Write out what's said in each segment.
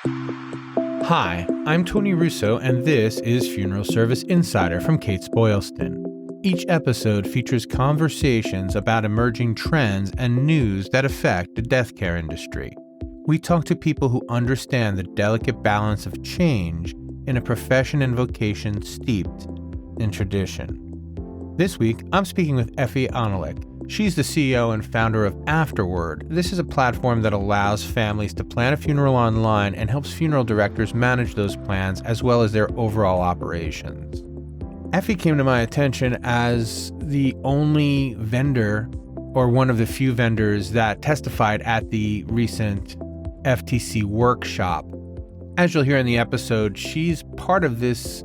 Hi, I'm Tony Russo, and this is Funeral Service Insider from Kates-Boylston. Each episode features conversations about emerging trends and news that affect the death care industry. We talk to people who understand the delicate balance of change in a profession and vocation steeped in tradition. This week, I'm speaking with Effie Anolik. She's the CEO and founder of Afterward. This is a platform that allows families to plan a funeral online and helps funeral directors manage those plans as well as their overall operations. Effie came to my attention as the only vendor, or one of the few vendors, that testified at the recent FTC workshop. As you'll hear in the episode, she's part of this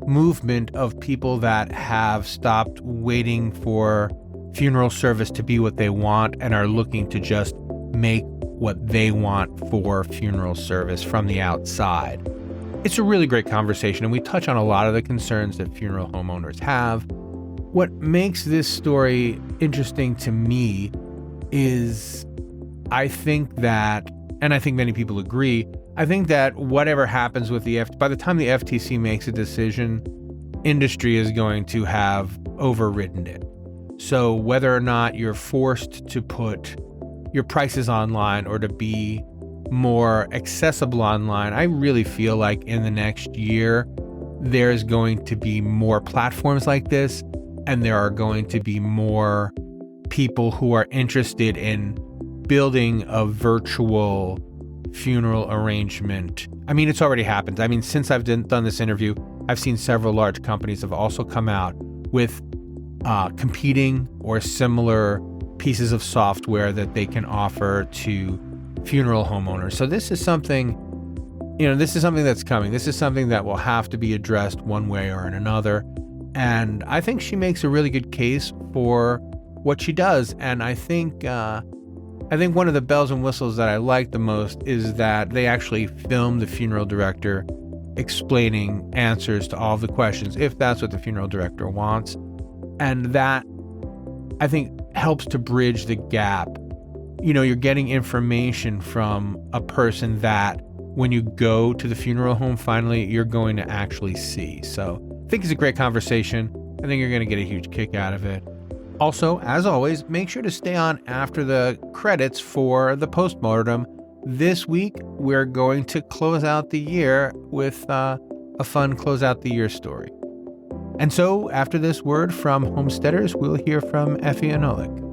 movement of people that have stopped waiting for funeral service to be what they want and are looking to just make what they want for funeral service from the outside. It's a really great conversation, and we touch on a lot of the concerns that funeral homeowners have. What makes this story interesting to me is I think that, and I think many people agree, I think that whatever happens with by the time the FTC makes a decision, industry is going to have overridden it. So whether or not you're forced to put your prices online or to be more accessible online, I really feel like in the next year, there's going to be more platforms like this, and there are going to be more people who are interested in building a virtual funeral arrangement. I mean, it's already happened. I mean, since I've done this interview, I've seen several large companies have also come out with competing or similar pieces of software that they can offer to funeral homeowners. So this is something, that's coming. This is something that will have to be addressed one way or another. And I think she makes a really good case for what she does. And I think one of the bells and whistles that I like the most is that they actually film the funeral director explaining answers to all of the questions, if that's what the funeral director wants. And that, I think, helps to bridge the gap. You're getting information from a person that when you go to the funeral home, finally, you're going to actually see. So I think it's a great conversation. I think you're going to get a huge kick out of it. Also, as always, make sure to stay on after the credits for the postmortem. This week, we're going to close out the year with a fun close out the year story. And so, after this word from homesteaders, we'll hear from Effie Anolik.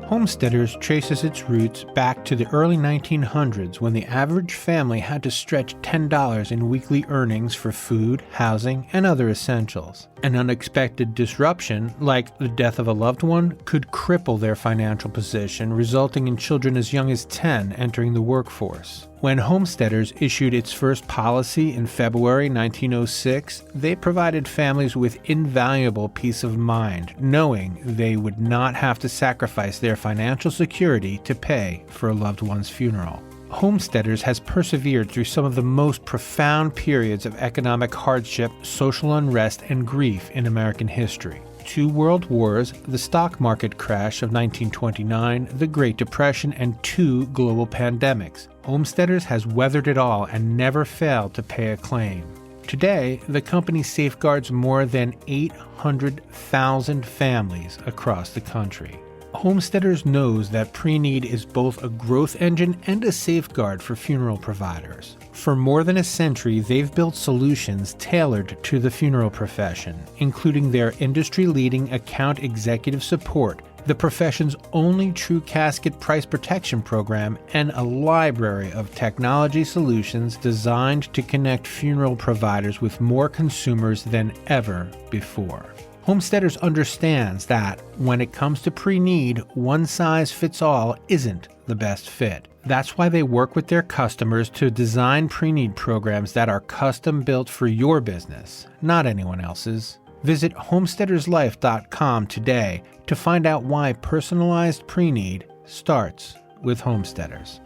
Homesteaders traces its roots back to the early 1900s, when the average family had to stretch $10 in weekly earnings for food, housing, and other essentials. An unexpected disruption, like the death of a loved one, could cripple their financial position, resulting in children as young as 10 entering the workforce. When Homesteaders issued its first policy in February 1906, they provided families with invaluable peace of mind, knowing they would not have to sacrifice their financial security to pay for a loved one's funeral. Homesteaders has persevered through some of the most profound periods of economic hardship, social unrest, and grief in American history. 2 world wars, the stock market crash of 1929, the Great Depression, and 2 global pandemics. Homesteaders has weathered it all and never failed to pay a claim. Today, the company safeguards more than 800,000 families across the country. Homesteaders knows that pre-need is both a growth engine and a safeguard for funeral providers. For more than a century, they've built solutions tailored to the funeral profession, including their industry-leading account executive support, the profession's only true casket price protection program, and a library of technology solutions designed to connect funeral providers with more consumers than ever before. Homesteaders understands that when it comes to pre-need, one size fits all isn't the best fit. That's why they work with their customers to design pre-need programs that are custom built for your business, not anyone else's. Visit homesteaderslife.com today to find out why personalized pre-need starts with Homesteaders.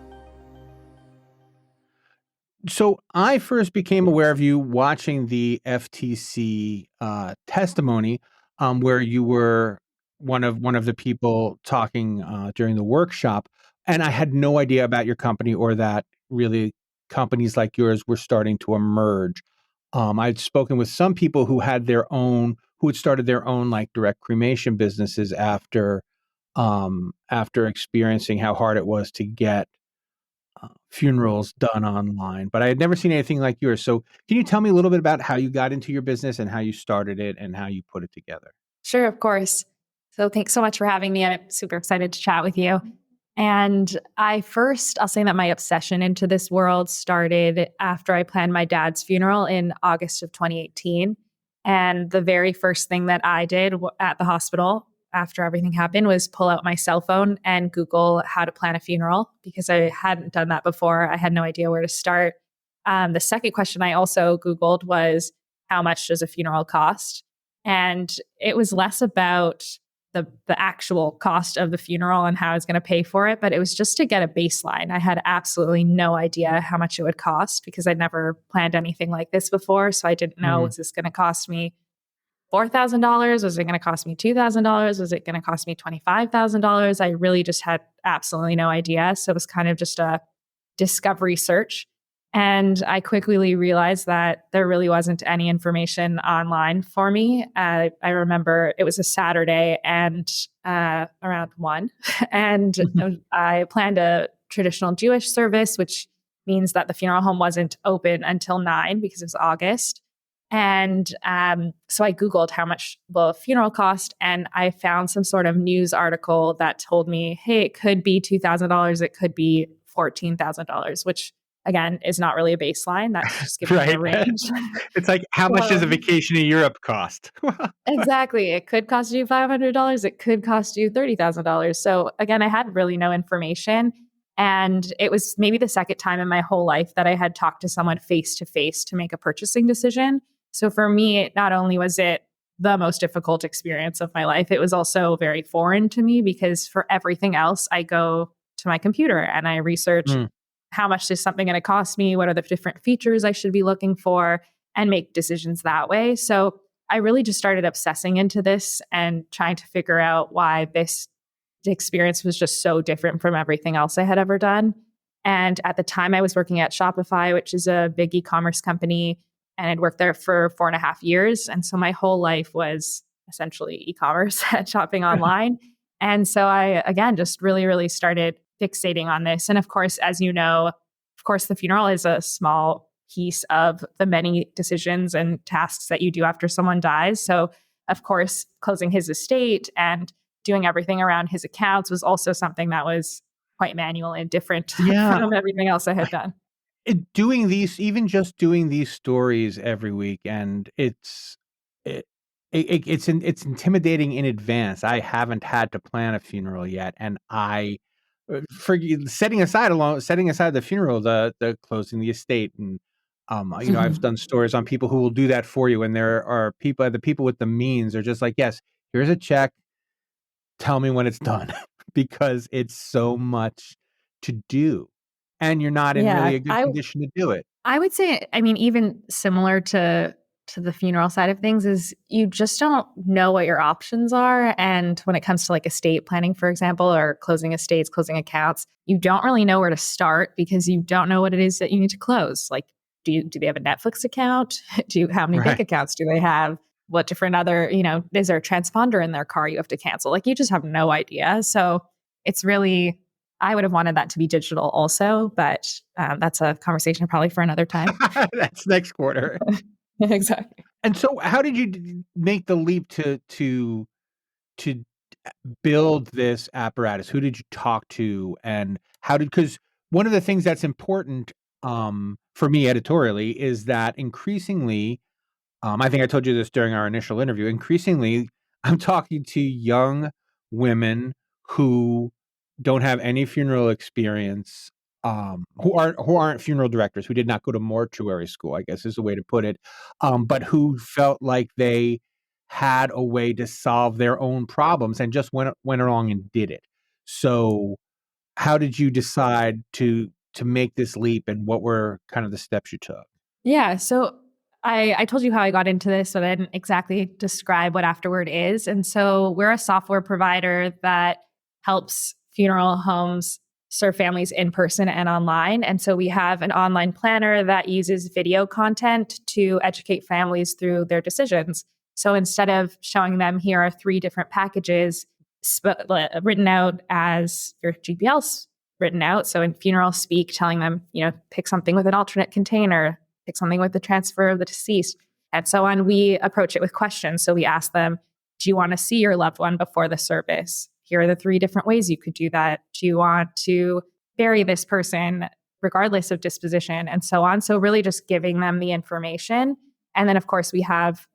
So I first became aware of you watching the FTC testimony where you were one of the people talking during the workshop, and I had no idea about your company or that really companies like yours were starting to emerge. I'd spoken with some people who had started their own like direct cremation businesses after experiencing how hard it was to get funerals done online, but I had never seen anything like yours. So, can you tell me a little bit about how you got into your business and how you started it and how you put it together? Sure, of course. So thanks so much for having me. I'm super excited to chat with you. And I'll say that my obsession into this world started after I planned my dad's funeral in August of 2018. And the very first thing that I did at the hospital after everything happened was pull out my cell phone and Google how to plan a funeral because I hadn't done that before. I had no idea where to start. The second question I also Googled was, how much does a funeral cost? And it was less about the actual cost of the funeral and how I was going to pay for it, but it was just to get a baseline. I had absolutely no idea how much it would cost because I'd never planned anything like this before. So I didn't know, Mhm. was this going to cost me $4,000? Was it going to cost me $2,000? Was it going to cost me $25,000? I really just had absolutely no idea. So it was kind of just a discovery search. And I quickly realized that there really wasn't any information online for me. I remember it was a Saturday and around 1, and I planned a traditional Jewish service, which means that the funeral home wasn't open until 9 because it was August. And so I Googled how much will a funeral cost, and I found some sort of news article that told me, hey, it could be $2,000, it could be $14,000, which again is not really a baseline. That's just giving me a Right. range. It's like, how much does So a vacation in Europe cost? exactly, it could cost you $500. It could cost you $30,000. So again, I had really no information. And it was maybe the second time in my whole life that I had talked to someone face to face to make a purchasing decision. So for me, not only was it the most difficult experience of my life, it was also very foreign to me because for everything else, I go to my computer and I research Mm. how much is something going to cost me? What are the different features I should be looking for? And make decisions that way. So I really just started obsessing into this and trying to figure out why this experience was just so different from everything else I had ever done. And at the time, I was working at Shopify, which is a big e commerce company, and I'd worked there for 4.5 years. And so my whole life was essentially e commerce and shopping online. And so I, again, just really, really started fixating on this. And of course, as you know, of course, the funeral is a small piece of the many decisions and tasks that you do after someone dies. So, of course, closing his estate and doing everything around his accounts was also something that was quite manual and different Yeah. from everything else I had done. Doing these, even just doing these stories every week, and it, it's intimidating in advance. I haven't had to plan a funeral yet, and I for setting aside the funeral, the closing the estate, and I've done stories on people who will do that for you, and there are the people with the means are just like, yes, here's a check, tell me when it's done, because it's so much to do, and you're not in Yeah, really a good condition to do it. I would say, I mean, even similar to the funeral side of things is you just don't know what your options are. And when it comes to like estate planning, for example, or closing estates, closing accounts, you don't really know where to start because you don't know what it is that you need to close. Like, do they have a Netflix account? How many bank Right. accounts do they have? What different other, is there a transponder in their car you have to cancel? Like you just have no idea. So it's really, I would have wanted that to be digital also, but that's a conversation probably for another time. That's next quarter. Exactly. And so how did you make the leap to build this apparatus? Who did you talk to, and how did, because one of the things that's important for me editorially is that increasingly, I think I told you this during our initial interview. Increasingly, I'm talking to young women who don't have any funeral experience, who aren't funeral directors, who did not go to mortuary school, I guess is the way to put it, but who felt like they had a way to solve their own problems and just went along and did it. So, how did you decide to make this leap, and what were kind of the steps you took? Yeah. So I told you how I got into this, but I didn't exactly describe what Afterward is. And so we're a software provider that helps funeral homes serve families in person and online. And so we have an online planner that uses video content to educate families through their decisions. So instead of showing them here are three different packages written out as your GPL's written out. So in funeral speak, telling them, pick something with an alternate container, pick something with the transfer of the deceased, and so on. We approach it with questions. So we ask them, do you want to see your loved one before the service? Here are the three different ways you could do that. Do you want to bury this person regardless of disposition, and so on? So really just giving them the information. And then, of course, we have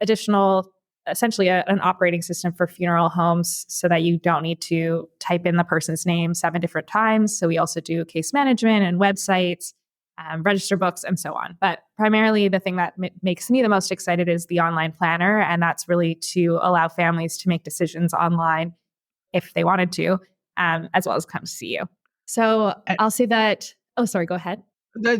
essentially an operating system for funeral homes so that you don't need to type in the person's name 7 different times. So we also do case management and websites, register books, and so on. But primarily the thing that makes me the most excited is the online planner. And that's really to allow families to make decisions online if they wanted to, as well as come to see you. So I'll say that, oh, sorry, go ahead.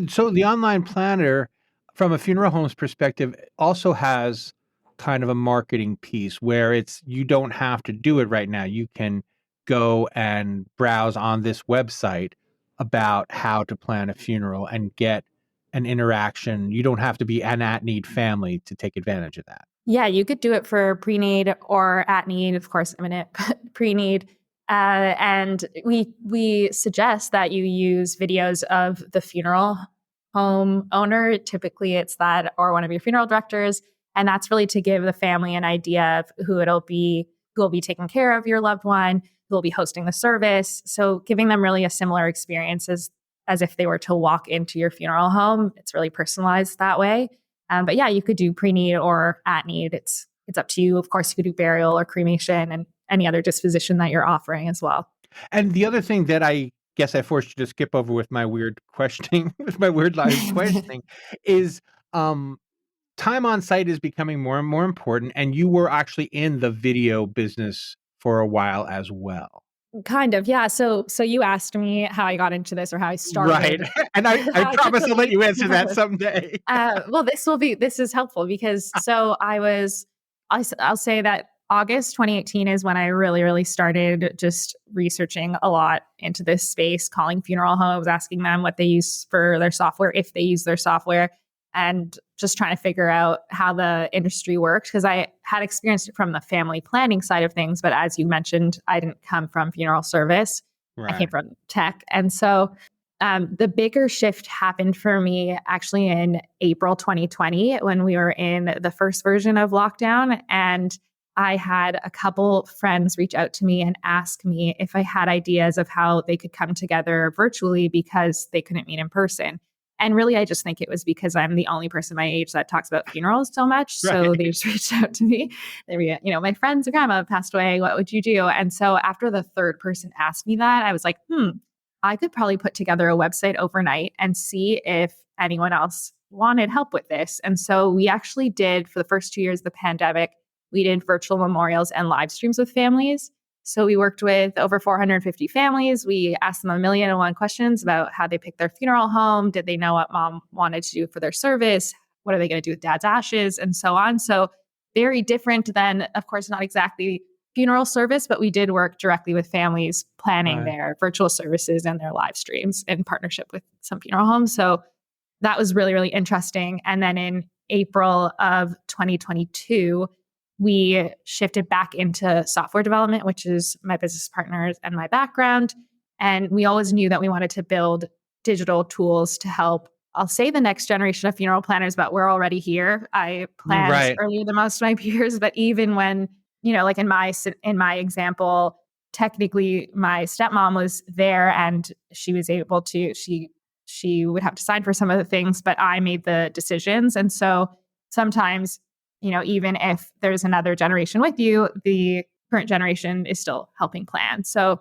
So the online planner, from a funeral home's perspective, also has kind of a marketing piece where you don't have to do it right now. You can go and browse on this website about how to plan a funeral and get an interaction. You don't have to be an at-need family to take advantage of that. Yeah, you could do it for pre-need or at-need, of course, imminent pre-need. And we suggest that you use videos of the funeral home owner. Typically, it's that or one of your funeral directors. And that's really to give the family an idea of who will be taking care of your loved one, who will be hosting the service. So giving them really a similar experience as if they were to walk into your funeral home. It's really personalized that way. But yeah, you could do pre-need or at-need. It's up to you. Of course, you could do burial or cremation and any other disposition that you're offering as well. And the other thing that I guess I forced you to skip over with my weird questioning, with my weird line of questioning, is time on site is becoming more and more important. And you were actually in the video business for a while as well. Kind of, yeah. So you asked me how I got into this or how I started. Right. And I promise I'll let you answer that someday. Well, this is helpful because I'll say that August 2018 is when I really, really started just researching a lot into this space, calling funeral homes, asking them what they use for their software, if they use their software, and just trying to figure out how the industry worked, because I had experienced it from the family planning side of things. But as you mentioned, I didn't come from funeral service. Right. I came from tech. And so the bigger shift happened for me actually in April 2020 when we were in the first version of lockdown. And I had a couple friends reach out to me and ask me if I had ideas of how they could come together virtually because they couldn't meet in person. And really, I just think it was because I'm the only person my age that talks about funerals so much. Right. So they just reached out to me. They were, my friend's grandma passed away. What would you do? And so after the third person asked me that, I was like, I could probably put together a website overnight and see if anyone else wanted help with this. And so we actually did, for the first 2 years of the pandemic, we did virtual memorials and live streams with families. So we worked with over 450 families. We asked them 1,000,001 questions about how they picked their funeral home. Did they know what mom wanted to do for their service? What are they going to do with dad's ashes? And so on. So very different than, of course, not exactly funeral service, but we did work directly with families planning their virtual services and their live streams in partnership with some funeral homes. So that was really, really interesting. And then in April of 2022, we shifted back into software development, which is my business partners and my background. And we always knew that we wanted to build digital tools to help, I'll say, the next generation of funeral planners, but we're already here. I planned earlier than most of my peers, but even when, like in my example, technically my stepmom was there and she was able to, she would have to sign for some of the things, but I made the decisions. And so sometimes, even if there's another generation with you, the current generation is still helping plan. So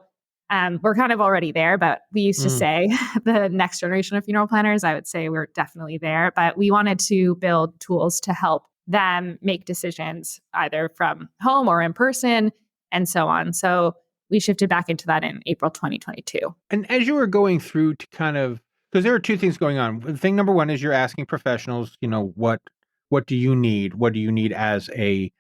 we're kind of already there, but we used to say the next generation of funeral planners, I would say we're definitely there, but we wanted to build tools to help them make decisions either from home or in person and so on. So we shifted back into that in April 2022. And as you were going through to kind of, because there are two things going on. Thing number one is you're asking professionals, what what do you need? What do you need as a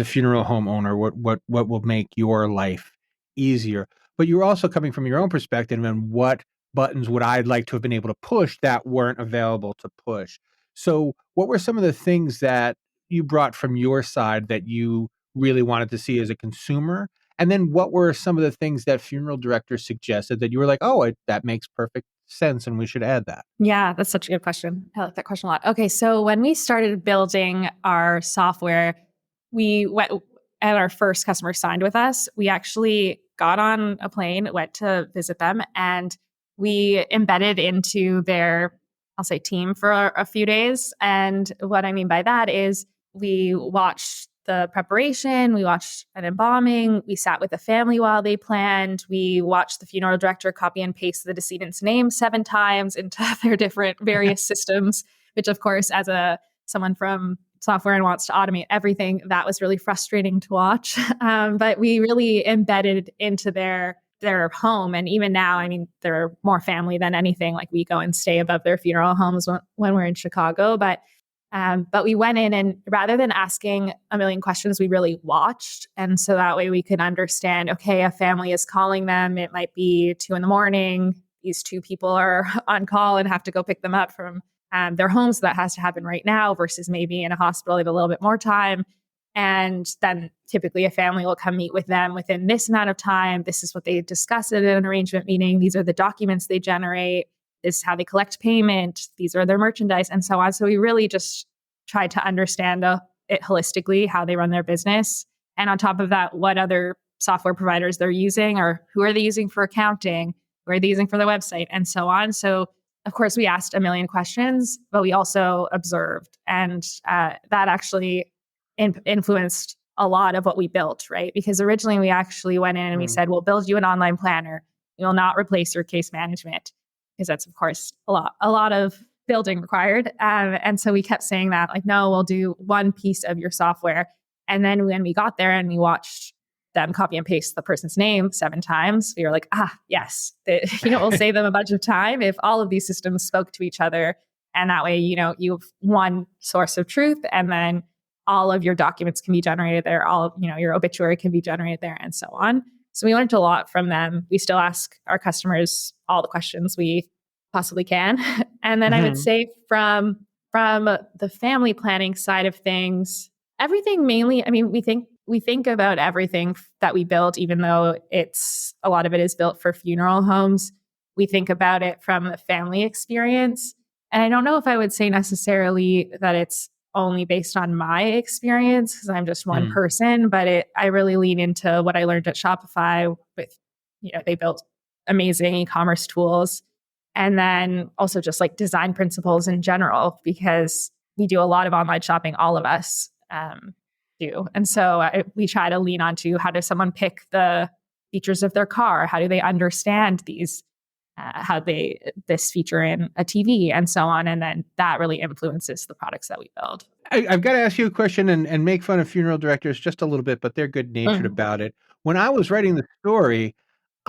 funeral home owner? What will make your life easier? But you're also coming from your own perspective, and what buttons would I like to have been able to push that weren't available to push? So, what were some of the things that you brought from your side that you really wanted to see as a consumer? And then what were some of the things that funeral directors suggested that you were like, oh, that makes perfect sense and we should add that? Yeah, that's such a good question. I like that question a lot. Okay, so when we started building our software, we went and our first customer signed with us. We actually got on a plane, went to visit them, and we embedded into their, I'll say, team for a few days. And what I mean by that is we watched the preparation, we watched an embalming, we sat with the family while they planned, we watched the funeral director copy and paste the decedent's name 7 times into their different various systems, which of course, as someone from software and wants to automate everything, that was really frustrating to watch. But we really embedded into their home. And even now, I mean, they're more family than anything. Like we go and stay above their funeral homes when we're in Chicago. But we went in, and rather than asking a million questions, we really watched. And so that way we could understand, okay, a family is calling them. It might be 2 a.m. These 2 people are on call and have to go pick them up from their homes. That has to happen right now versus maybe in a hospital, they have a little bit more time. And then typically a family will come meet with them within this amount of time. This is what they discuss at an arrangement meeting. These are the documents they generate. This is how they collect payment. These are their merchandise and so on. So we really just tried to understand it holistically, how they run their business. And on top of that, what other software providers they're using, or who are they using for accounting, who are they using for their website, and so on. So of course, we asked a million questions, but we also observed. And that actually influenced a lot of what we built, right? Because originally we actually went in and we said, we'll build you an online planner. We will not replace your case management, because that's, of course, a lot of building required. And so we kept saying that, like, no, we'll do one piece of your software. And then when we got there and we watched them copy and paste the person's name 7 times, we were like, yes, we'll save them a bunch of time if all of these systems spoke to each other. And that way, you have one source of truth, and then all of your documents can be generated there. All of, your obituary can be generated there, and so on. So we learned a lot from them. We still ask our customers all the questions we possibly can. And then I would say from the family planning side of things, everything mainly, I mean, we think about everything that we build, even though a lot of it is built for funeral homes. We think about it from the family experience. And I don't know if I would say necessarily that it's only based on my experience, because I'm just one person, but I really lean into what I learned at Shopify with, they built amazing e-commerce tools. And then also just like design principles in general, because we do a lot of online shopping, all of us do. And so we try to lean onto, how does someone pick the features of their car? How do they understand these, this feature in a TV and so on? And then that really influences the products that we build. I've got to ask you a question and make fun of funeral directors just a little bit, but they're good natured about it. When I was writing the story,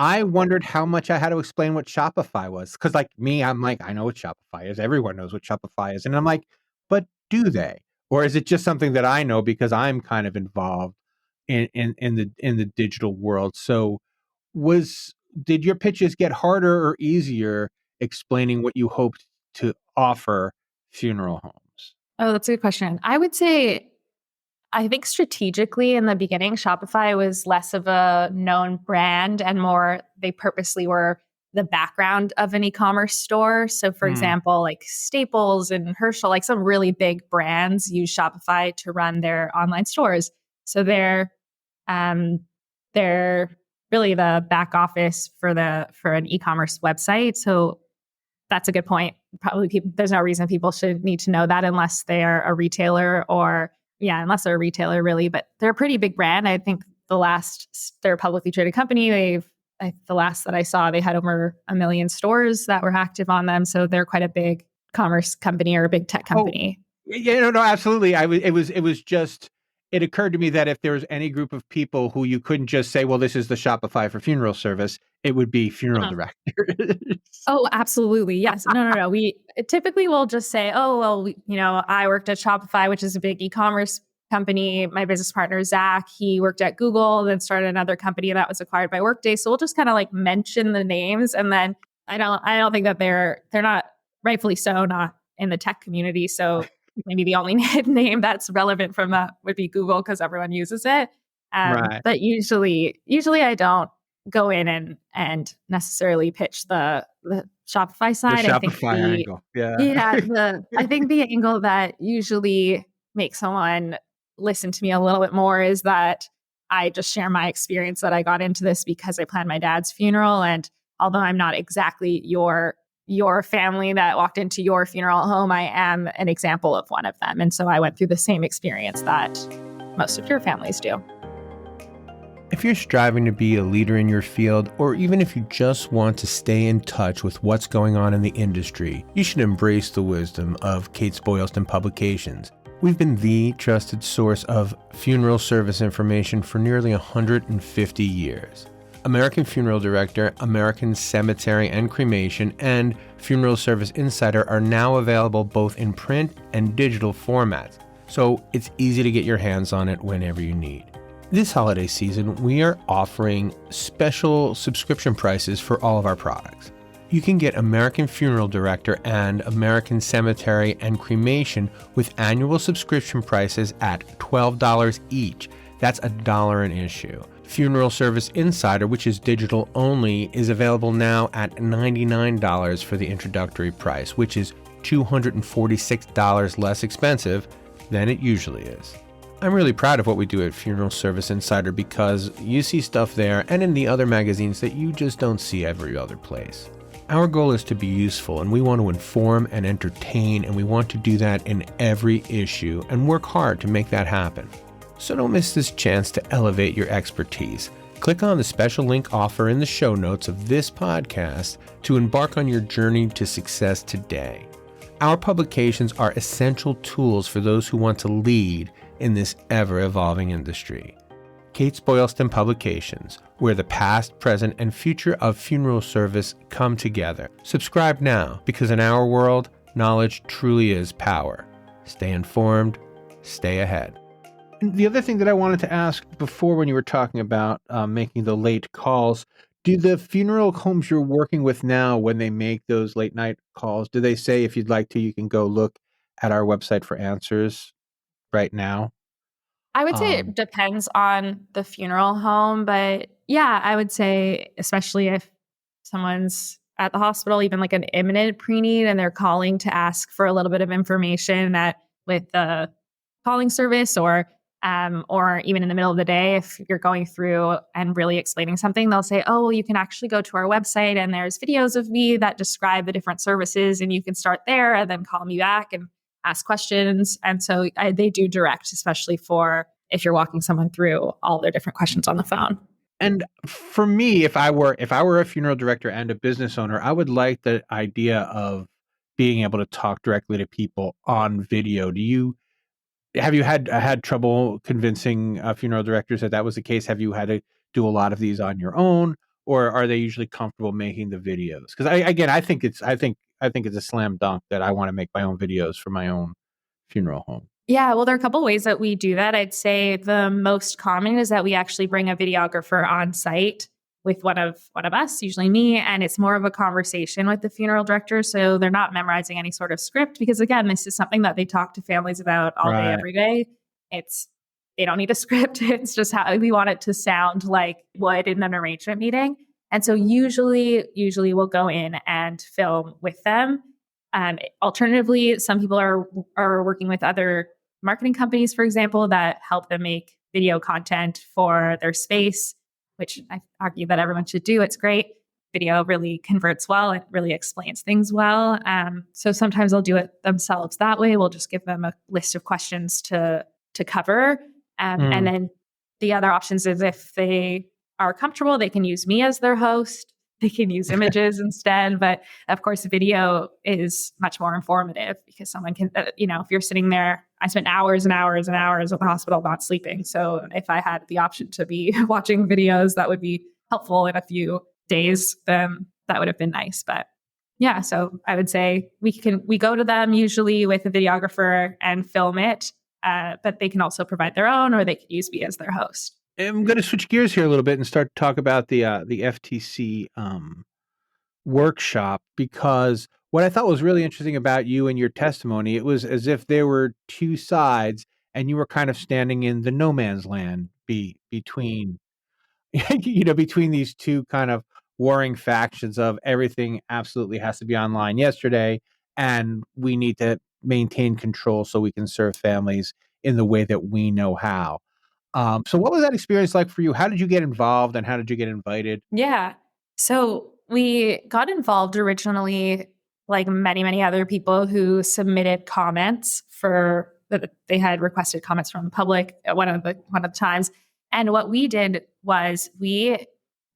I wondered how much I had to explain what Shopify was. Because like me, I'm like, I know what Shopify is. Everyone knows what Shopify is. And I'm like, but do they? Or is it just something that I know because I'm kind of involved in the digital world? So did your pitches get harder or easier explaining what you hoped to offer funeral homes? Oh, that's a good question. I would say, I think strategically in the beginning, Shopify was less of a known brand and more, they purposely were the background of an e-commerce store. So for example, like Staples and Herschel, like some really big brands use Shopify to run their online stores. So they're really the back office for an e-commerce website. So that's a good point. Probably there's no reason people should need to know that unless they are a retailer unless they're a retailer really, but they're a pretty big brand. I think they're a publicly traded company. The last that I saw, they had over 1 million stores that were active on them. So they're quite a big commerce company or a big tech company. Oh, yeah, no, absolutely. It occurred to me that if there was any group of people who you couldn't just say, well, this is the Shopify for funeral service, it would be funeral directors. Oh, absolutely. Yes. No. We typically will just say, oh, well, I worked at Shopify, which is a big e-commerce company. My business partner, Zach, he worked at Google, then started another company that was acquired by Workday. So we'll just kind of like mention the names. And then I don't think that they're not, rightfully so, not in the tech community. So maybe the only name that's relevant from that would be Google because everyone uses it. Right. But usually I don't go in and necessarily pitch the Shopify The side. I think Shopify angle. Yeah. I think the angle that usually makes someone listen to me a little bit more is that I just share my experience that I got into this because I planned my dad's funeral. And although I'm not exactly your family that walked into your funeral home, I am an example of one of them. And so I went through the same experience that most of your families do. If you're striving to be a leader in your field, or even if you just want to stay in touch with what's going on in the industry, you should embrace the wisdom of Kates-Boylston Publications. We've been the trusted source of funeral service information for nearly 150 years. American Funeral Director, American Cemetery and Cremation, and Funeral Service Insider are now available both in print and digital formats, so it's easy to get your hands on it whenever you need. This holiday season, we are offering special subscription prices for all of our products. You can get American Funeral Director and American Cemetery and Cremation with annual subscription prices at $12 each. That's $1 an issue. Funeral Service Insider, which is digital only, is available now at $99 for the introductory price, which is $246 less expensive than it usually is. I'm really proud of what we do at Funeral Service Insider because you see stuff there and in the other magazines that you just don't see every other place. Our goal is to be useful, and we want to inform and entertain, and we want to do that in every issue and work hard to make that happen. So don't miss this chance to elevate your expertise. Click on the special link offer in the show notes of this podcast to embark on your journey to success today. Our publications are essential tools for those who want to lead in this ever-evolving industry. Kates-Boylston Publications, where the past, present, and future of funeral service come together. Subscribe now, because in our world, knowledge truly is power. Stay informed, stay ahead. And the other thing that I wanted to ask before, when you were talking about making the late calls, do the funeral homes you're working with now, when they make those late night calls, do they say, if you'd like to, you can go look at our website for answers right now? I would say it depends on the funeral home, but yeah, I would say, especially if someone's at the hospital, even like an imminent pre-need, and they're calling to ask for a little bit of information with the calling service, or even in the middle of the day, if you're going through and really explaining something, they'll say, oh, well, you can actually go to our website and there's videos of me that describe the different services, and you can start there and then call me back and ask questions. And so they do direct, especially for if you're walking someone through all their different questions on the phone. And for me, if I were a funeral director and a business owner, I would like the idea of being able to talk directly to people on video. Have you had trouble convincing funeral directors that was the case? Have you had to do a lot of these on your own, or are they usually comfortable making the videos? Because I think it's a slam dunk that I want to make my own videos for my own funeral home. Yeah, well, there are a couple ways that we do that. I'd say the most common is that we actually bring a videographer on site with one of us, usually me, and it's more of a conversation with the funeral director. So they're not memorizing any sort of script, because again, this is something that they talk to families about all day, every day. They don't need a script. It's just how we want it to sound like would in an arrangement meeting. And so usually we'll go in and film with them. Alternatively, some people are working with other marketing companies, for example, that help them make video content for their space, which I argue that everyone should do. It's great. Video really converts well. It really explains things well. So sometimes they'll do it themselves that way. We'll just give them a list of questions to cover. And then the other options is, if they are comfortable, they can use me as their host. They can use images instead. But of course, video is much more informative, because someone can, if you're sitting there, I spent hours and hours and hours at the hospital not sleeping. So if I had the option to be watching videos, that would be helpful in a few days, that would have been nice. But yeah, so I would say we go to them usually with a videographer and film it, but they can also provide their own, or they could use me as their host. I'm going to switch gears here a little bit and start to talk about the FTC workshop, because what I thought was really interesting about you and your testimony, it was as if there were two sides and you were kind of standing in the no man's land between between these two kind of warring factions of everything absolutely has to be online yesterday, and we need to maintain control so we can serve families in the way that we know how. So what was that experience like for you? How did you get involved and how did you get invited? Yeah. So we got involved originally, like many, many other people who submitted comments for that they had requested comments from the public at one of the times. And what we did was we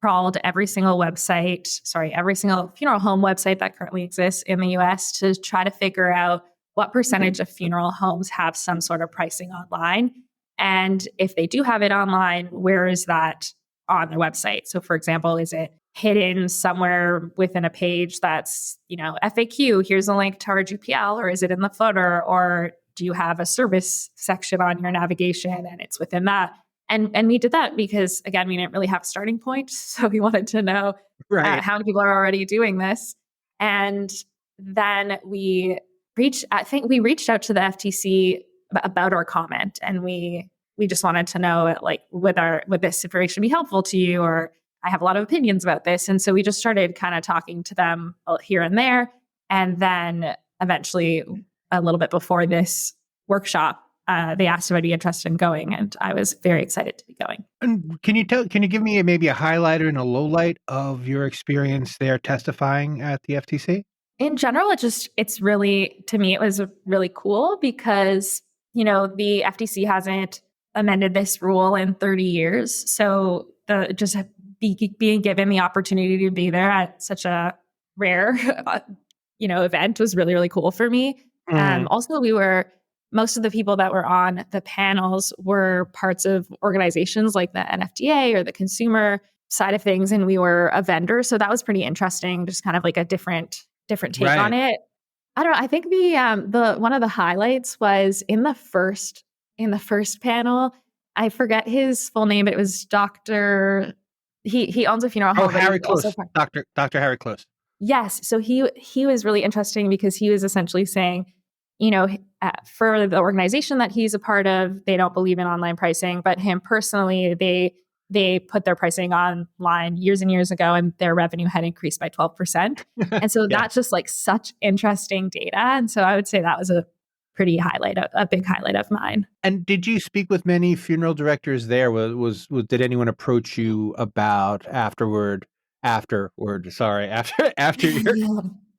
crawled every single funeral home website that currently exists in the US to try to figure out what percentage of funeral homes have some sort of pricing online. And if they do have it online, where is that on their website? So for example, is it hidden somewhere within a page that's, FAQ, here's a link to our GPL, or is it in the footer, or do you have a service section on your navigation and it's within that? And we did that because, again, we didn't really have a starting point. So we wanted to know Right. how many people are already doing this. And then I think we reached out to the FTC about our comment, and we just wanted to know, like, would this information be helpful to you, or I have a lot of opinions about this. And so we just started kind of talking to them here and there. And then eventually, a little bit before this workshop, they asked if I'd be interested in going, and I was very excited to be going. And can you give me maybe a highlighter and a lowlight of your experience there testifying at the FTC? In general, it's really, to me, it was really cool because, the FTC hasn't amended this rule in 30 years. So being given the opportunity to be there at such a rare, event was really, really cool for me. Mm. Also, most of the people that were on the panels were parts of organizations like the NFDA or the consumer side of things, and we were a vendor. So that was pretty interesting, just kind of like a different take on it. I don't know. I think the one of the highlights was in the first panel. I forget his full name, but it was Dr. He owns a funeral home. Harry Close. Dr. Harry Close. Yes. So he was really interesting because he was essentially saying, for the organization that he's a part of, they don't believe in online pricing, but him personally, they put their pricing online years and years ago, and their revenue had increased by 12%. And so that's just like such interesting data. And so I would say that was a big highlight of mine. And did you speak with many funeral directors there? Did anyone approach you about afterward? Sorry, after your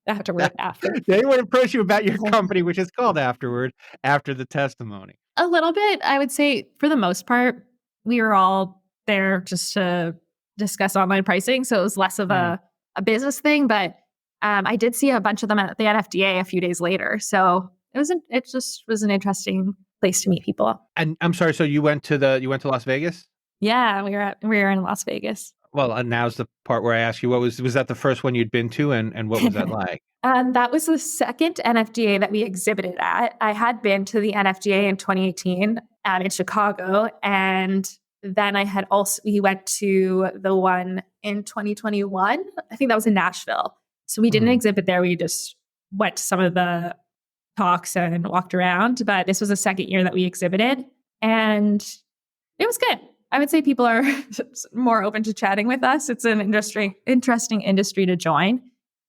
After. Did anyone approach you about your company, which is called Afterward, after the testimony? A little bit, I would say. For the most part, we were all there just to discuss online pricing, so it was less of a business thing. But I did see a bunch of them at the NFDA a few days later, so it just was an interesting place to meet people. And I'm sorry, so you went to Las Vegas? Yeah, we were in Las Vegas. Well, now's the part where I ask you, was that the first one you'd been to, and what was that like? That was the second NFDA that we exhibited at. I had been to the NFDA in 2018 in Chicago, and then we went to the one in 2021. I think that was in Nashville. So we didn't exhibit there. We just went to some of the talks and walked around. But this was the second year that we exhibited, and it was good. I would say people are more open to chatting with us. It's an interesting industry to join.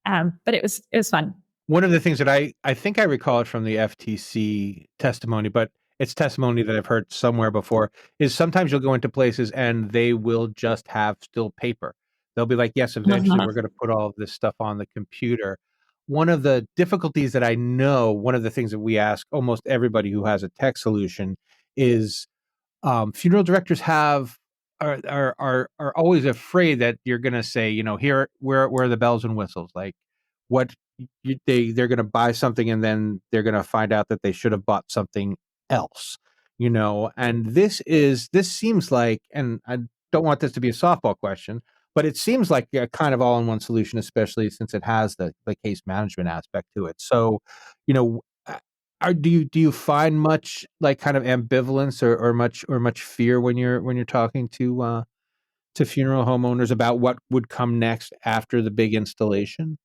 But it was fun. One of the things that I think I recall it from the FTC testimony, but it's testimony that I've heard somewhere before, is sometimes you'll go into places and they will just have still paper. They'll be like, yes, eventually we're going to put all of this stuff on the computer. One of the difficulties that I know, one of the things that we ask almost everybody who has a tech solution is, funeral directors are always afraid that you're going to say, here, where are the bells and whistles? Like, they're going to buy something and then they're going to find out that they should have bought something else, and this seems like, and I don't want this to be a softball question, but it seems like a kind of all-in-one solution, especially since it has the case management aspect to it. So, do you find much like kind of ambivalence or much fear when you're talking to funeral homeowners about what would come next after the big installation?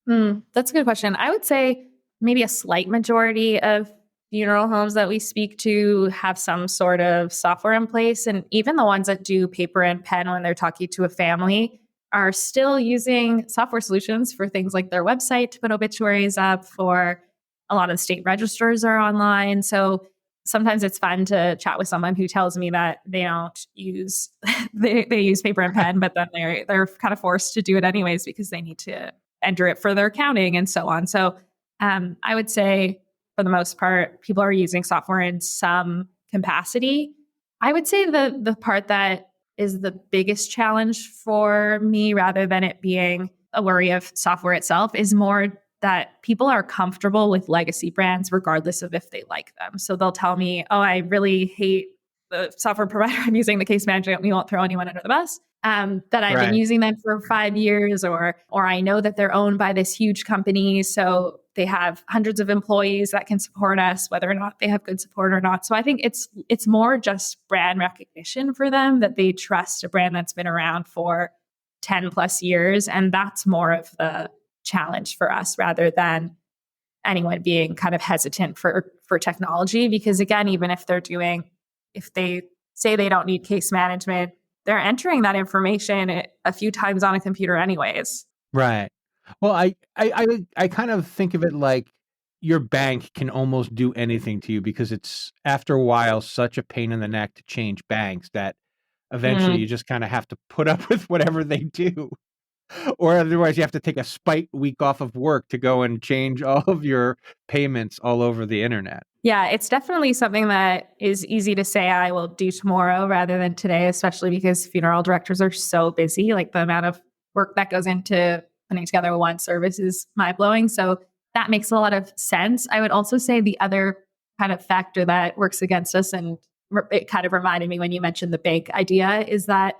That's a good question. I would say maybe a slight majority of funeral homes that we speak to have some sort of software in place. And even the ones that do paper and pen when they're talking to a family are still using software solutions for things like their website to put obituaries up. For a lot of the state registers are online. So sometimes it's fun to chat with someone who tells me that they don't use they use paper and pen, but then they're kind of forced to do it anyways because they need to enter it for their accounting and so on. So I would say for the most part, people are using software in some capacity. I would say the part that is the biggest challenge for me, rather than it being a worry of software itself, is more that people are comfortable with legacy brands regardless of if they like them. So they'll tell me, oh, I really hate the software provider I'm using, the case management. We won't throw anyone under the bus. That I've been using them for 5 years, or I know that they're owned by this huge company. So they have hundreds of employees that can support us, whether or not they have good support or not. So I think it's more just brand recognition for them, that they trust a brand that's been around for 10 plus years. And that's more of the challenge for us, rather than anyone being kind of hesitant for technology. Because again, even if they say they don't need case management, they're entering that information a few times on a computer anyways. Right. Well, I kind of think of it like your bank can almost do anything to you, because it's, after a while, such a pain in the neck to change banks that eventually you just kind of have to put up with whatever they do. Or otherwise you have to take a spite week off of work to go and change all of your payments all over the internet. Yeah, it's definitely something that is easy to say I will do tomorrow rather than today, especially because funeral directors are so busy. Like, the amount of work that goes into putting together one service is mind-blowing. So that makes a lot of sense. I would also say the other kind of factor that works against us, and it kind of reminded me when you mentioned the bank idea, is that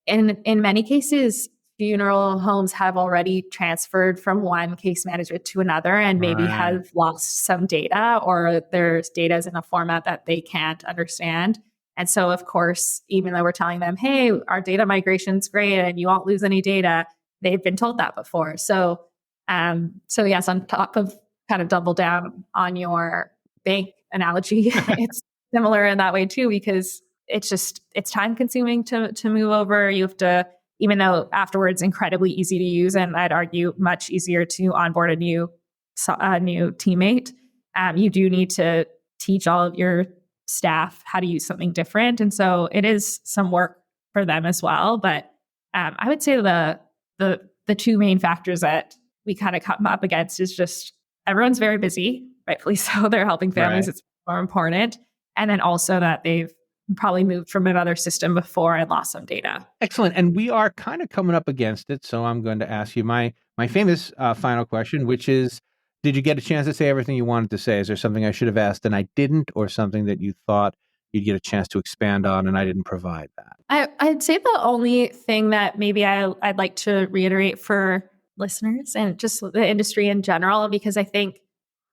in many cases, funeral homes have already transferred from one case manager to another and maybe have lost some data, or there's data is in a format that they can't understand. And so, of course, even though we're telling them, hey, our data migration's great and you won't lose any data, they've been told that before. So yes, on top of kind of double down on your bank analogy, it's similar in that way too, because it's time consuming to move over. You have to, even though afterwards incredibly easy to use, and I'd argue much easier to onboard a new teammate, you do need to teach all of your staff how to use something different. And so it is some work for them as well. But I would say the two main factors that we kind of come up against is just everyone's very busy, rightfully so. They're helping families. Right. It's more important. And then also that they've probably moved from another system before and lost some data. Excellent. And we are kind of coming up against it. So I'm going to ask you my famous final question, which is, did you get a chance to say everything you wanted to say? Is there something I should have asked and I didn't, or something that you thought you'd get a chance to expand on and I didn't provide that? I'd say the only thing that maybe I'd like to reiterate for listeners and just the industry in general, because I think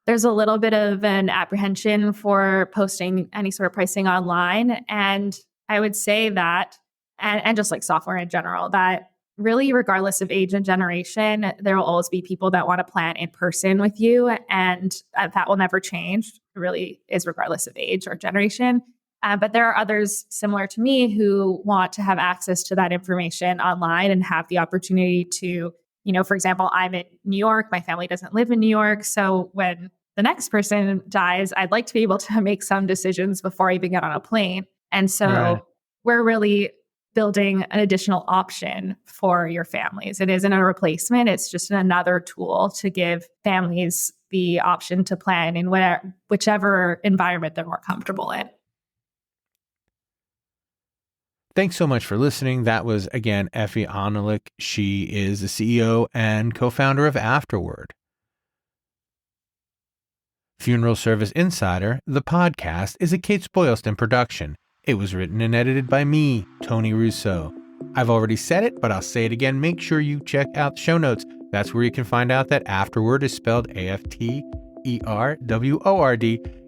there's a little bit of an apprehension for posting any sort of pricing online. And I would say that, and just like software in general, that really, regardless of age and generation, there will always be people that want to plan in person with you. And that will never change. It really is regardless of age or generation. But there are others similar to me who want to have access to that information online and have the opportunity to, for example, I'm in New York. My family doesn't live in New York. So when the next person dies, I'd like to be able to make some decisions before I even get on a plane. And so we're really building an additional option for your families. It isn't a replacement. It's just another tool to give families the option to plan in whichever environment they're more comfortable in. Thanks so much for listening. That was, again, Effie Anolik. She is the CEO and co-founder of Afterward. Funeral Service Insider, the podcast, is a Kates-Boylston production. It was written and edited by me, Tony Russo. I've already said it, but I'll say it again. Make sure you check out the show notes. That's where you can find out that Afterword is spelled AFTERWORD.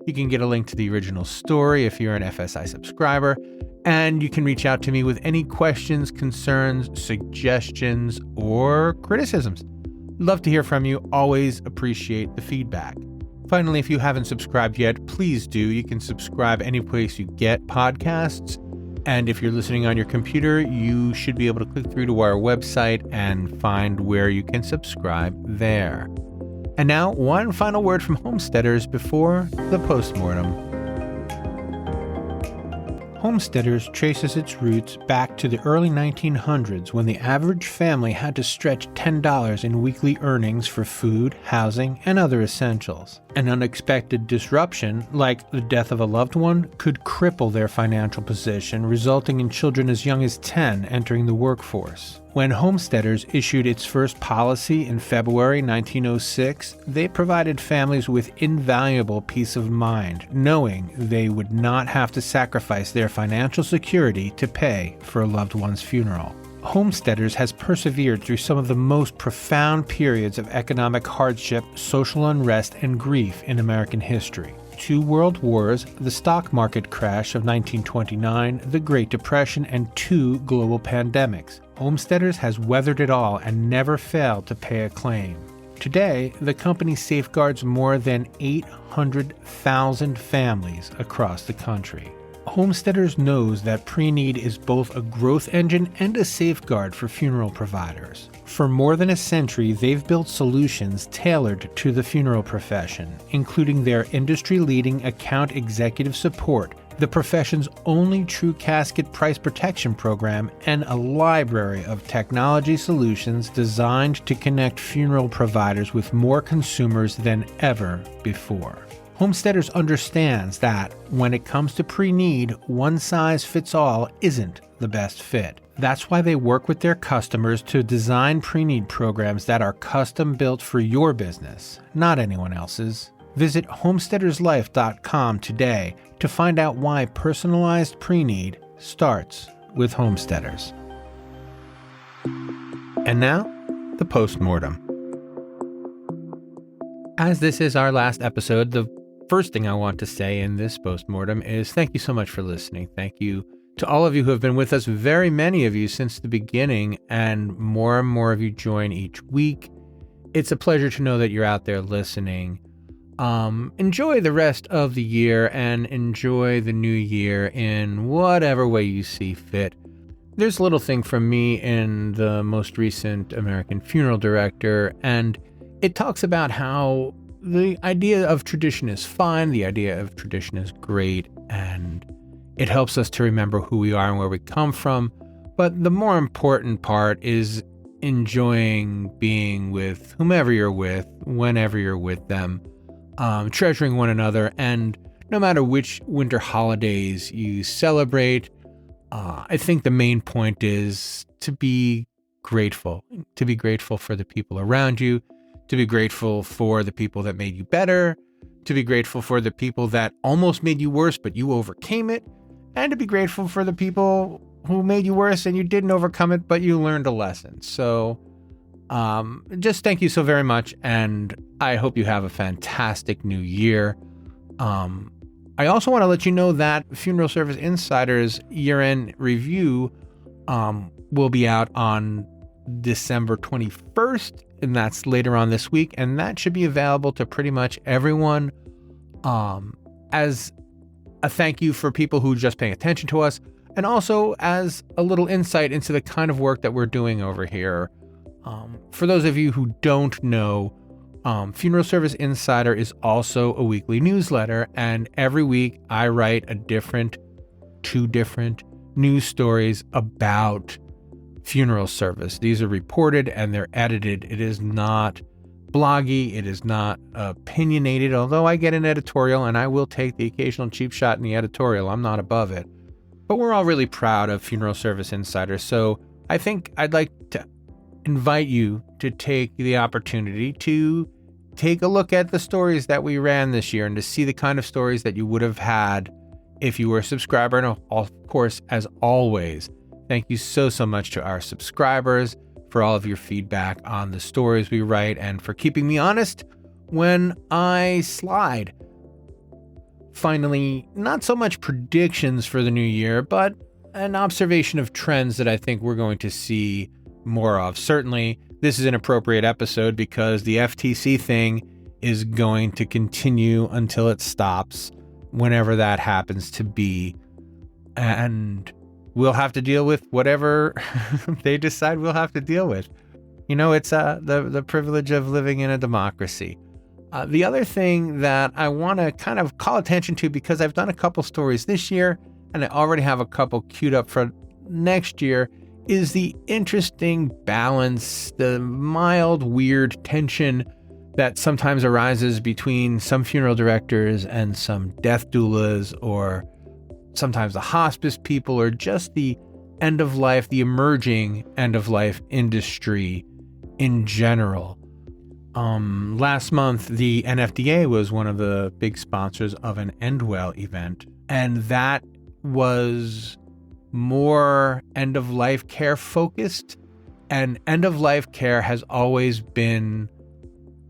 You can get a link to the original story if you're an FSI subscriber, and you can reach out to me with any questions, concerns, suggestions, or criticisms. Love to hear from you. Always appreciate the feedback. Finally, if you haven't subscribed yet, please do. You can subscribe any place you get podcasts. And if you're listening on your computer, you should be able to click through to our website and find where you can subscribe there. And now, one final word from Homesteaders before the postmortem. Homesteaders traces its roots back to the early 1900s when the average family had to stretch $10 in weekly earnings for food, housing, and other essentials. An unexpected disruption, like the death of a loved one, could cripple their financial position, resulting in children as young as 10 entering the workforce. When Homesteaders issued its first policy in February 1906, they provided families with invaluable peace of mind, knowing they would not have to sacrifice their financial security to pay for a loved one's funeral. Homesteaders has persevered through some of the most profound periods of economic hardship, social unrest, and grief in American history. 2 world wars, the stock market crash of 1929, the Great Depression, and 2 global pandemics. Homesteaders has weathered it all and never failed to pay a claim. Today, the company safeguards more than 800,000 families across the country. Homesteaders knows that pre-need is both a growth engine and a safeguard for funeral providers. For more than a century, they've built solutions tailored to the funeral profession, including their industry-leading account executive support, the profession's only true casket price protection program, and a library of technology solutions designed to connect funeral providers with more consumers than ever before. Homesteaders understands that when it comes to pre-need, one size fits all isn't the best fit. That's why they work with their customers to design pre-need programs that are custom built for your business, not anyone else's. Visit homesteaderslife.com today to find out why personalized pre-need starts with Homesteaders. And now, the postmortem. As this is our last episode, the first thing I want to say in this postmortem is thank you so much for listening. Thank you to all of you who have been with us, very many of you since the beginning, and more of you join each week. It's a pleasure to know that you're out there listening. Enjoy the rest of the year and enjoy the new year in whatever way you see fit. There's a little thing from me in the most recent American Funeral Director, and it talks about how the idea of tradition is fine, the idea of tradition is great, and it helps us to remember who we are and where we come from. But the more important part is enjoying being with whomever you're with, whenever you're with them, treasuring one another, and no matter which winter holidays you celebrate, I think the main point is to be grateful for the people around you, to be grateful for the people that made you better, to be grateful for the people that almost made you worse, but you overcame it, and to be grateful for the people who made you worse and you didn't overcome it, but you learned a lesson. So just thank you so very much, and I hope you have a fantastic new year. I also want to let you know that Funeral Service Insider's year-end review will be out on December 21st, and that's later on this week, and that should be available to pretty much everyone as a thank you for people who are just paying attention to us, and also as a little insight into the kind of work that we're doing over here. For those of you who don't know, Funeral Service Insider is also a weekly newsletter, and every week I write two different news stories about funeral service. These are reported and they're edited. It is not bloggy. It is not opinionated, although I get an editorial and I will take the occasional cheap shot in the editorial. I'm not above it. But we're all really proud of Funeral Service Insider. So I think I'd like to invite you to take the opportunity to take a look at the stories that we ran this year and to see the kind of stories that you would have had if you were a subscriber. And of course, as always, Thank you so much to our subscribers for all of your feedback on the stories we write and for keeping me honest when I slide. Finally, not so much predictions for the new year, but an observation of trends that I think we're going to see more of. Certainly, this is an appropriate episode because the FTC thing is going to continue until it stops, whenever that happens to be. And we'll have to deal with whatever they decide we'll have to deal with. You know, it's the privilege of living in a democracy. The other thing that I want to kind of call attention to, because I've done a couple stories this year and I already have a couple queued up for next year, is the interesting balance, the mild, weird tension that sometimes arises between some funeral directors and some death doulas, or sometimes the hospice people, or just the end of life, the emerging end of life industry in general. Last month, the NFDA was one of the big sponsors of an End Well event, and that was more end of life care focused. And end of life care has always been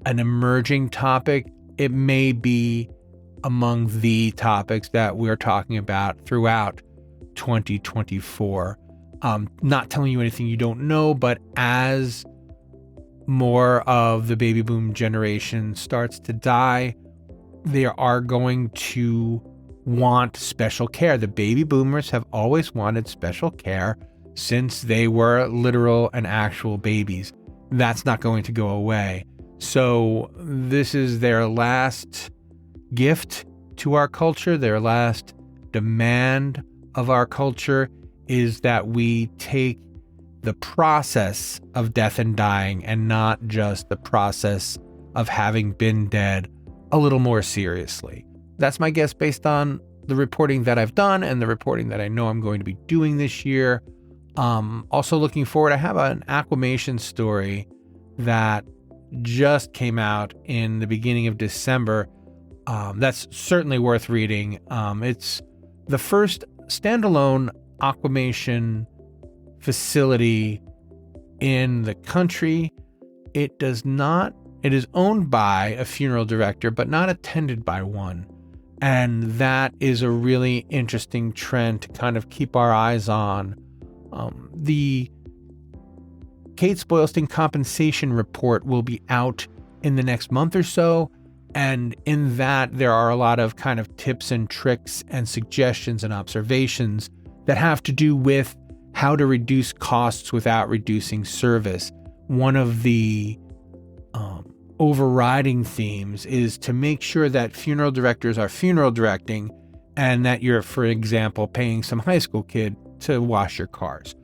an emerging topic. It may be among the topics that we're talking about throughout 2024. Not telling you anything you don't know, but as more of the baby boom generation starts to die, they are going to want special care. The baby boomers have always wanted special care since they were literal and actual babies. That's not going to go away. So this is their last gift to our culture, their last demand of our culture, is that we take the process of death and dying, and not just the process of having been dead, a little more seriously. That's my guess based on the reporting that I've done and the reporting that I know I'm going to be doing this year. Also looking forward, I have an Aquamation story that just came out in the beginning of December. That's certainly worth reading. It's the first standalone Aquamation facility in the country. It is owned by a funeral director, but not attended by one. And that is a really interesting trend to kind of keep our eyes on. The Kates-Boylston compensation report will be out in the next month or so. And in that, there are a lot of kind of tips and tricks and suggestions and observations that have to do with how to reduce costs without reducing service. One of the overriding themes is to make sure that funeral directors are funeral directing, and that you're, for example, paying some high school kid to wash your cars.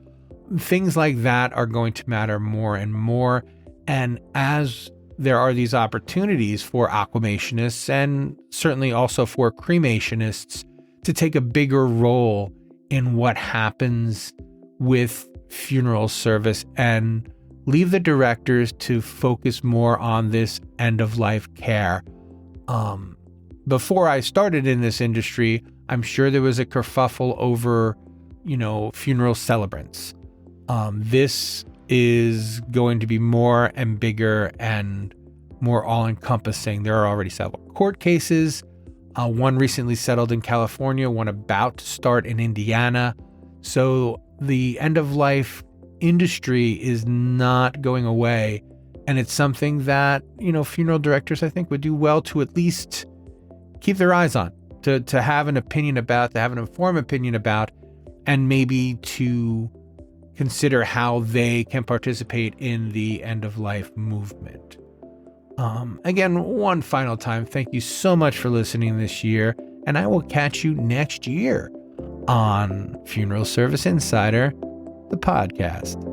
Things like that are going to matter more and more. And as there are these opportunities for aquamationists, and certainly also for cremationists, to take a bigger role in what happens with funeral service and leave the directors to focus more on this end-of-life care. Before I started in this industry, I'm sure there was a kerfuffle over, funeral celebrants. This is going to be more and bigger and more all-encompassing. There are already several court cases. One recently settled in California, one about to start in Indiana. So the end-of-life industry is not going away. And it's something that, funeral directors, I think, would do well to at least keep their eyes on, to have an opinion about, to have an informed opinion about, and maybe to consider how they can participate in the end-of-life movement. Again, one final time, thank you so much for listening this year, and I will catch you next year on Funeral Service Insider, the podcast.